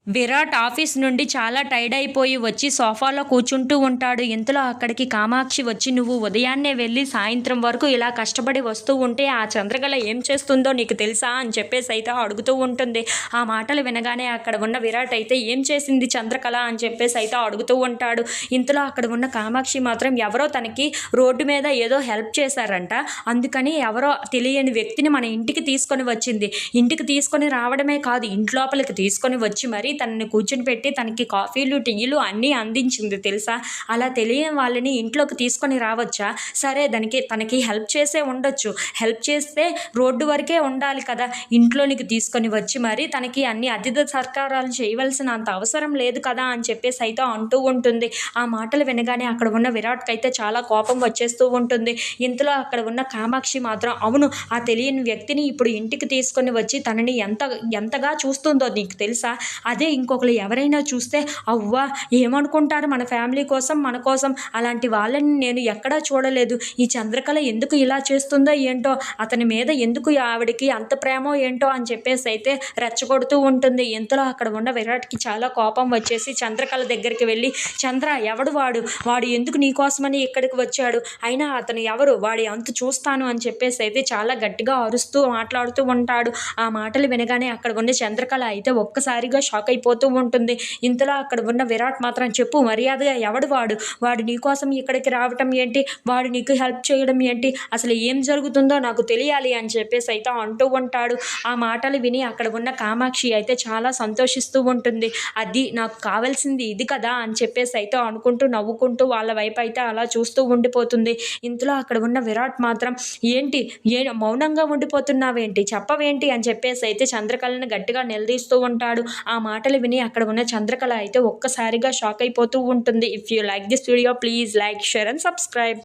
Virat office నుండి చాలా tired అయిపోయి వచ్చి సోఫాలో కూర్చుంటూ ఉంటాడు. ఇంతలో అక్కడికి కామాక్షి వచ్చి, నువ్వు ఉదయాన్నే వెళ్ళి సాయంత్రం వరకు ఇలా కష్టపడి వస్తూ ఉంటే ఆ చంద్రకళ ఏం చేస్తుందో నీకు తెలుసా అని చెప్పేసి అయితే అడుగుతూ ఉంటుంది. ఆ మాటలు వినగానే అక్కడ ఉన్న విరాట్ అయితే, ఏం చేసింది చంద్రకళ అని చెప్పేసి అయితే అడుగుతూ ఉంటాడు. ఇంతలో అక్కడ ఉన్న కామాక్షి మాత్రం ఎవరో తనకి రోడ్డు మీద ఏదో హెల్ప్ చేశారంట. అందుకని ఎవరో తెలియని వ్యక్తిని మన ఇంటికి తీసుకొని వచ్చింది. ఇంటికి తీసుకొని రావడమే కాదు, ఇంట్లోపలికి తీసుకొని వచ్చి మరి తనని కూర్చుని పెట్టి తనకి కాఫీలు టీలు అన్నీ అందించింది తెలుసా. అలా తెలియని వాళ్ళని ఇంట్లోకి తీసుకొని రావచ్చా? సరే, తనకి హెల్ప్ చేసే ఉండొచ్చు. హెల్ప్ చేస్తే రోడ్డు వరకే ఉండాలి కదా, ఇంట్లోనికి తీసుకొని వచ్చి మరి తనకి అన్ని అతిథి సత్కారాలు చేయవలసిన అంత అవసరం లేదు కదా అని చెప్పేసి అయితే అంటూ ఉంటుంది. ఆ మాటలు వినగానే అక్కడ ఉన్న విరాట్కి అయితే చాలా కోపం వచ్చేస్తూ ఉంటుంది. ఇంతలో అక్కడ ఉన్న కామాక్షి మాత్రం, అవును, ఆ తెలియని వ్యక్తిని ఇప్పుడు ఇంటికి తీసుకొని వచ్చి తనని ఎంతగా చూస్తుందో నీకు తెలుసా? అదే ఇంకొకరు ఎవరైనా చూస్తే అవ్వా ఏమనుకుంటారు మన ఫ్యామిలీ కోసం, మన కోసం, అలాంటి వాళ్ళని నేను ఎక్కడా చూడలేదు. ఈ చంద్రకళ ఎందుకు ఇలా చేస్తుందో ఏంటో, అతని మీద ఎందుకు ఆవిడికి అంత ప్రేమో ఏంటో అని చెప్పేసి అయితే రెచ్చగొడుతూ ఉంటుంది. ఇంతలో అక్కడ ఉన్న విరాట్కి చాలా కోపం వచ్చేసి చంద్రకళ దగ్గరికి వెళ్ళి, చంద్ర ఎవడు వాడు ఎందుకు నీకోసమని ఇక్కడికి వచ్చాడు, అయినా అతను ఎవరు, వాడి అంతు చూస్తాను అని చెప్పేసి అయితే చాలా గట్టిగా అరుస్తూ మాట్లాడుతూ ఉంటాడు. ఆ మాటలు వినగానే అక్కడ ఉన్న చంద్రకళ అయితే ఒక్కసారిగా షాక్ అయిపోతూ ఉంటుంది. ఇంతలో అక్కడ ఉన్న విరాట్ మాత్రం, చెప్పు మర్యాదగా ఎవడు వాడు నీకోసం ఇక్కడికి రావటం ఏంటి, వాడు నీకు హెల్ప్ చేయడం ఏంటి, అసలు ఏం జరుగుతుందో నాకు తెలియాలి అని చెప్పేసి అయితే అంటూ ఉంటాడు. ఆ మాటలు విని అక్కడ ఉన్న కామాక్షి అయితే చాలా సంతోషిస్తూ ఉంటుంది. అది నాకు కావాల్సింది ఇది కదా అని చెప్పేసి అయితే అనుకుంటూ నవ్వుకుంటూ వాళ్ళ వైపు అయితే అలా చూస్తూ ఉండిపోతుంది. ఇంతలో అక్కడ ఉన్న విరాట్ మాత్రం, ఏంటి మౌనంగా ఉండిపోతున్నావేంటి, చెప్పవేంటి అని చెప్పేసి అయితే చంద్రకళని గట్టిగా నిలదీస్తూ ఉంటాడు. ఆ మాటలు విని అక్కడ ఉన్న చంద్రకళ అయితే ఒక్కసారిగా షాక్ అయిపోతూ ఉంటుంది. If you like this video, please like, share and subscribe.